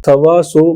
125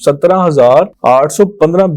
17,815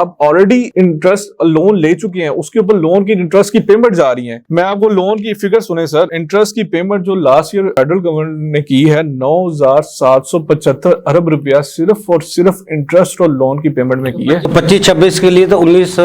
آپ already interest loan لے چکے ہیں, اس کے اوپر لون کی انٹرسٹ کی پیمنٹ جا رہی ہیں. میں آپ کو لون کی فگر سنیں سر, انٹرسٹ کی پیمنٹ جو لاسٹ ایئر فیڈرل گورنمنٹ نے کی ہے 9,775 ارب روپیہ صرف اور صرف انٹرسٹ اور لون کی پیمنٹ میں کی ہے. 25-26 کے لیے تو 19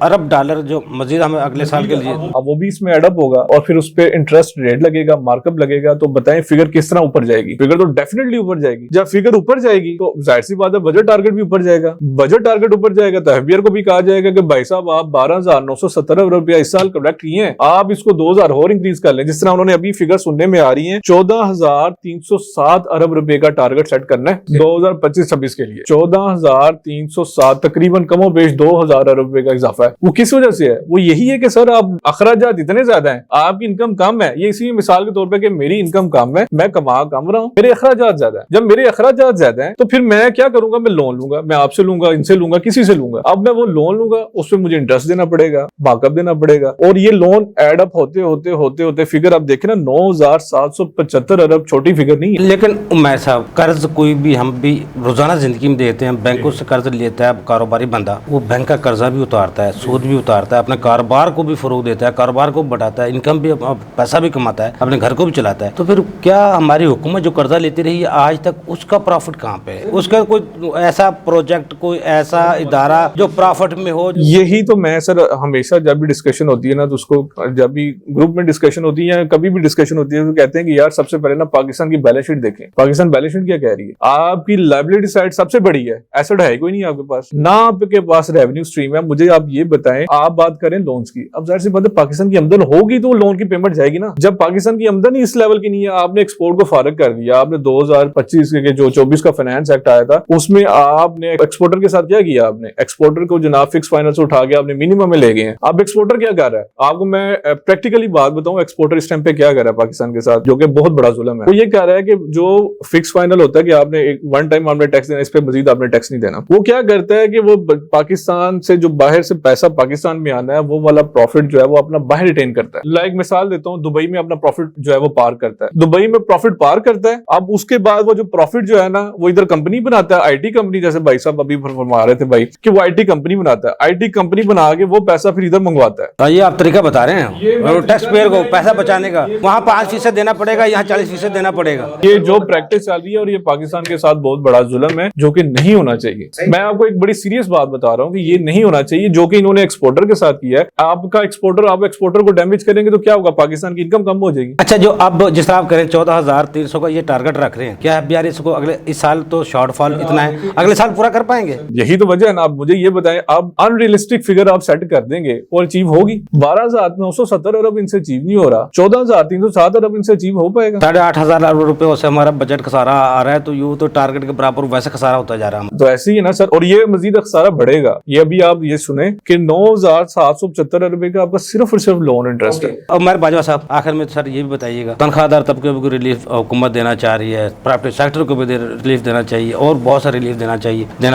ارب ڈالر جو مزید ہمیں اگلے سال کے لیے, اب وہ بھی اس میں ایڈ اپ ہوگا اور پھر اس پہ انٹرسٹ ریٹ لگے گا, مارک اپ لگے گا. تو بتائیں فگر کس طرح اوپر جائے گی؟ فگر تو ڈیفینیٹلی اوپر جائے گی. جب فگر اوپر جائے گی تو ظاہر سی بات ہے بجٹ ٹارگٹ بھی اوپر جائے گا. بجٹ ٹارگٹ اوپر جائے گا تو FBR کو بھی کہا جائے گا کہ بھائی صاحب آپ 12,970 ارب روپیہ اس سال کلیکٹ کیے ہیں, آپ اس کو 2,000 اور انکریز کر لیں. جس طرح انہوں نے ابھی فگر سننے میں آ رہی ہیں 14,307 ارب روپے کا ٹارگٹ سیٹ کرنا ہے 2025-26 کے لیے. 14,307 تقریباً کم و بیش 2,000 ارب روپے کا اضافہ ہے. وہ کس وجہ سے ہے؟ وہ یہی ہے کہ سر آپ اخراجات اتنے زیادہ ہیں, آپ کی انکم کم ہے. یہ اسی مثال کے طور پہ کہ میری انکم کم ہے, میں کما کم رہا ہوں, میرے اخراجات زیادہ ہیں. جب میرے اخراجات زیادہ ہیں تو پھر میں کیا کروں گا؟ میں لون لوں گا, میں آپ سے لوں گا, ان سے لوں گا, کسی سے لوں گا. اب میں وہ لون لوں گا, اس پہ مجھے انٹرسٹ دینا پڑے گا, مارک اپ دینا پڑے گا, اور یہ لون ایڈ اپ ہوتے ہوتے ہوتے ہوتے فگر آپ دیکھیں نا 9,775 ارب چھوٹی فگر نہیں ہے. لیکن عمیر صاحب قرض کوئی بھی ہم بھی روزانہ زندگی میں دیتے ہیں, بینکوں سے قرض لیتا ہے کاروباری بندہ, وہ بینک کا قرضہ بھی اتارتا ہے, سود بھی اتارتا ہے, اپنے کاروبار کو بھی فروغ دیتا ہے, کاروبار کو بڑھاتا ہے, انکم بھی, پیسہ بھی کماتا ہے, اپنے گھر کو بھی چلاتا ہے. تو پھر کیا ہماری حکومت جو قرضہ لیتی رہی ہے آج تک, اس کا پروفٹ کہاں پہ ہے؟ اس کا کوئی ایسا پروجیکٹ, کوئی ایسا ادارہ جو پروفٹ میں ہو؟ یہی تو میں سر ہمیشہ جب بھی ڈسکشن ہوتی ہے نا, تو اس کو جب بھی گروپ میں ڈسکشن ہوتی ہے یا کبھی بھی ڈسکشن ہوتی ہے تو کہتے ہیں کہ یار سب سے پہلے نا پاکستان کی بیلنس شیٹ دیکھیں. پاکستان بیلنس شیٹ کیا کہہ رہی ہے؟ آپ کی لائبلٹی سائڈ سب سے بڑی ہے, ایسٹ ہے کوئی نہیں آپ کے پاس, نہ آپ کے پاس ریونیو سٹریم ہے. مجھے آپ یہ بتائیں, آپ بات کریں لونز کی, اب ظاہر سی بات ہے پاکستان کی آمدن ہوگی تو لون کی پیمنٹ جائے گی نا. جب پاکستان کی آمدن ہی اس لیول کی نہیں ہے, آپ نے ایکسپورٹ کو فارغ کر دیا, آپ نے 2025 کے جو 24 کا فائنانس ایکٹ آیا تھا اس میں آپ نے ایکسپورٹر کے ساتھ کیا کیا؟ آپ نے ایکسپورٹر کو جناب فکس فائنل سے اٹھا کے آپ نے منیمم میں لے گئے ہیں. اب ایکسپورٹر کیا کر رہا ہے؟ آپ کو میں پریکٹیکلی بات بتاؤں, ایکسپورٹر اس ٹائم پہ کیا کر رہا ہے پاکستان کے ساتھ, جو کہ بہت بڑا ظلم ہے. وہ یہ کہہ رہا ہے کہ جو فکس فائنل ہوتا ہے کہ آپ نے ایک ون ٹائم آپ نے ٹیکس دینا, اس پہ مزید آپ نے ٹیکس نہیں دینا. وہ کیا کرتا ہے کہ وہ پاکستان سے جو باہر سے پیسہ پاکستان میں آنا ہے وہ والا پروفٹ جو ہے وہ اپنا باہر ریٹین کرتا ہے. لائک مثال دیتا ہوں, دبئی میں اپنا پروفٹ جو ہے وہ پار کرتا ہے, دبئی میں پروفٹ پار کرتا ہے. اب اس کے بعد وہ جو پروفٹ جو ہے نا وہ ادھر کمپنی بناتا ہے, آئی ٹی کمپنی, جیسے بھائی صاحب ابھی فرما رہے تھے بھائی کہ وہ آئی ٹی کمپنی بناتا ہے, آئی ٹی کمپنی بنا کے وہ پیسہ پھر ادھر منگواتا ہے. یہ آپ طریقہ بتا رہے ہیں ٹیکس پیئر کو پیسہ بچانے کا, وہاں 5% دینا پڑے گا, یہاں 40% دینا پڑے گا. یہ جو پریکٹس چل رہی ہے اور یہ پاکستان کے ساتھ بہت بڑا ظلم ہے جو کہ نہیں ہونا چاہیے. میں آپ کو ایک بڑی سیریس بات بتا رہا ہوں کہ یہ نہیں ہونا چاہیے جو کہ انہوں نے ایکسپورٹر کے ساتھ کیا ہے. آپ کا ایکسپورٹر, آپ ایکسپورٹر کو ڈیمیج کریں گے تو کیا ہوگا؟ پاکستان کی انکم کم ہو جائے گی. اچھا, جو اب جس طرح آپ کریں 14,300 کا یہ ٹارگٹ رکھ رہے ہیں, کیا FBR اس کو اگلے اس سال تو شارٹ فال اتنا ہے, اگلے سال پورا کر پائیں گے؟ یہی تو وجہ ہے نا. آپ مجھے یہ بتائیں, آپ ان ریئلسٹک فگر آپ سیٹ کر دیں گے اور اچیو ہوگی؟ 12,970 ارب ان سے اچیو نہیں ہو رہا, 14,307 ارب ان سے اچیو ہو پائے گا. 8,500 ارب روپے سے ہمارا بجٹ خسارہ آ رہا ہے, تو یوں تو ٹارگٹ کے برابر ویسے خسارہ ہوتا جا رہا ہے. تو ایسے ہی ہے نا سر, اور یہ مزید خسارہ بڑھے گا. یہ ابھی آپ یہ سنیں کہ 9,775 ارب کا آپ کا صرف اور صرف لون انٹرسٹ ہے. اور میرے باجوہ صاحب آخر میں سر یہ بھی بتائیے گا, تنخواہ دار طبقے کو ریلیف حکومت دینا چاہ رہی ہے, پرائیویٹ سیکٹر کو بھی ریلیف دینا چاہیے, اور بہت سا ریلیف دینا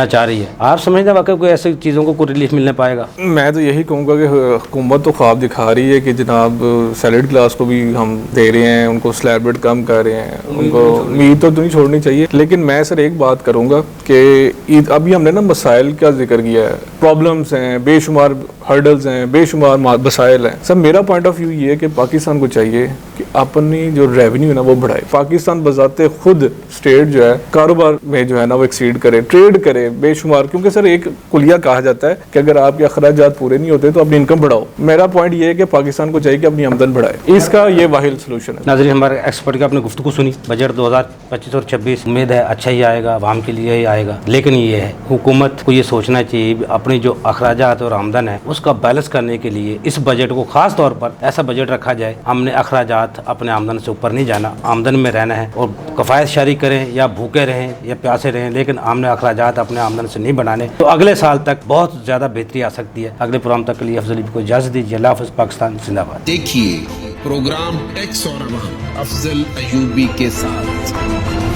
چاہ رہی ہے. آپ سمجھتے ہیں واقعی کوئی ایسی چیزوں کو کوئی ریلیف ملنے پائے گا؟ میں تو یہی کہوں گا کہ حکومت تو خواب دکھا رہی ہے کہ جناب سیلریڈ کلاس کو بھی ہم دے رہے ہیں, ان کو سلیب ریٹ کم کر رہے ہیں, ان کو امید تو نہیں چھوڑنی چاہیے. لیکن میں سر ایک بات کروں گا کہ ابھی ہم نے نا مسائل کا ذکر کیا ہے, پرابلمس ہیں, بے شمار ہرڈلز ہیں, بے شمار مسائل ہیں. سر میرا پوائنٹ آف ویو یہ ہے کہ پاکستان کو چاہیے کہ اپنی جو ریونیو ہے نا وہ بڑھائے. پاکستان بذات خود اسٹیٹ جو ہے کاروبار میں جو ہے نا وہ ایکسیڈ کرے, ٹریڈ کرے بے شمار, کیونکہ سر ایک کلیہ کہا جاتا ہے کہ اگر آپ کے اخراجات پورے نہیں ہوتے تو اپنی انکم بڑھاؤ. میرا پوائنٹ یہ ہے کہ پاکستان کو چاہیے کہ اپنی آمدن بڑھائے, اس کا یہ واحد سلوشن ہے. ناظرین, ہمارے ایکسپرٹ کی آپ نے گفتگو سنی, بجٹ 2025 اور 26 امید ہے اچھا ہی آئے گا, عوام کے لیے ہی آئے گا. لیکن یہ ہے حکومت کو یہ سوچنا چاہیے اپنی جو اخراجات اور آمدن ہے اس کا بیلنس کرنے کے لیے اس بجٹ کو خاص طور پر ایسا بجٹ رکھا جائے. ہم نے اخراجات اپنے آمدن سے اوپر نہیں جانا, آمدن میں رہنا ہے, اور کفایت شاری کریں یا بھوکے رہیں یا پیاسے رہیں, لیکن ہم نے اخراجات اپنے آمدن سے نہیں بنانے. تو اگلے سال تک بہت زیادہ بہتری آ سکتی ہے. اگلے پروگرام تک کے لیے افضل کو اجازت دیجیے. اللہ حافظ. پاکستان زندہ باد. دیکھیے پروگرام ٹیکس اور عوام افضل ایوبی کے ساتھ.